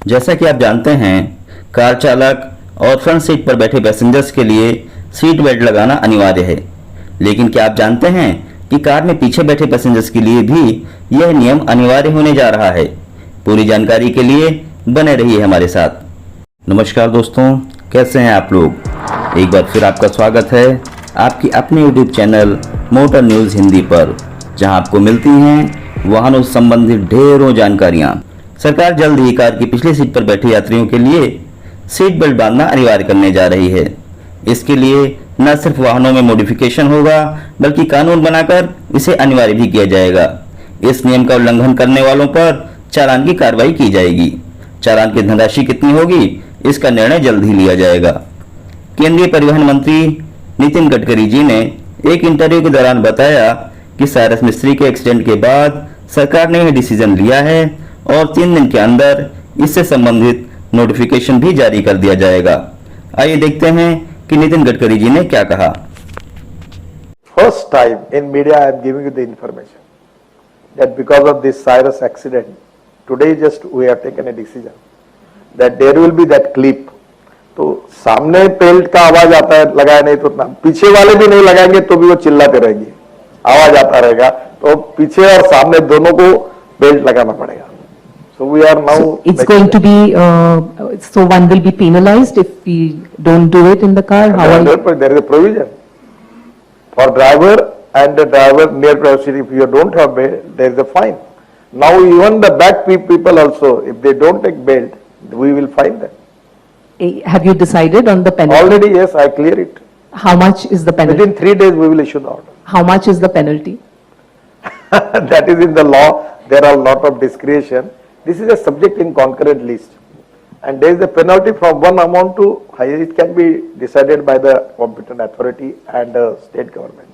जैसा कि आप जानते हैं, कार चालक और फ्रंट सीट पर बैठे पैसेंजर्स के लिए सीट बेल्ट लगाना अनिवार्य है। लेकिन क्या आप जानते हैं कि कार में पीछे बैठे पैसेंजर्स के लिए भी यह नियम अनिवार्य होने जा रहा है। पूरी जानकारी के लिए बने रहिए हमारे साथ। नमस्कार दोस्तों, कैसे हैं आप लोग। एक बार फिर आपका स्वागत है आपकी अपने YouTube channel motor news Hindi पर, जहां आपको मिलती हैं वाहनों से संबंधित ढेरों जानकारियां। सरकार जल्द ही कार की पिछली सीट पर बैठे यात्रियों के लिए सीट बेल्ट बांधना अनिवार्य करने जा रही है। इसके लिए न सिर्फ वाहनों में मॉडिफिकेशन होगा, बल्कि कानून बनाकर इसे अनिवार्य भी किया जाएगा। इस नियम का उल्लंघन करने वालों पर चालान की कार्रवाई की जाएगी। चालान की धनराशि कितनी होगी, इसका निर्णय जल्द ही लिया जाएगा। केंद्रीय परिवहन मंत्री नितिन गडकरी जी ने एक इंटरव्यू के दौरान बताया कि साइरस मिस्त्री के एक्सीडेंट के बाद सरकार ने यह डिसीजन लिया है और 3 दिन के अंदर इससे संबंधित नोटिफिकेशन भी जारी कर दिया जाएगा। आइए देखते हैं कि नितिन गडकरी जी ने क्या कहा। First time in media I am giving you the information that because of this Cyrus accident, today just we have taken a decision that there will be that clip. तो सामने बेल्ट का आवाज आता है, लगाया नहीं तो पीछे वाले भी नहीं लगाएंगे तो भी वो चिल्लाते रहेंगे, आवाज आता रहेगा। तो पीछे और सामने दोनों को बेल्ट लगाना पड़ेगा। So we are now. So it's going to be. So one will be penalized if we don't do it in the car. How there is a provision for driver and the driver near premises. If you don't have belt, there is a fine. Now even the back people also, if they don't take belt, we will fine them. Have you decided on the penalty? Already, yes, I clear it. How much is the penalty? Within 3 days we will issue the order. How much is the penalty? That is in the law. There are a lot of discretion. This is a subject in concurrent list, and there is a penalty from one amount to higher. It can be decided by the competent authority and state government.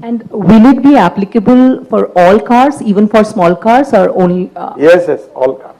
And will it be applicable for all cars, even for small cars, or only? Yes, all cars.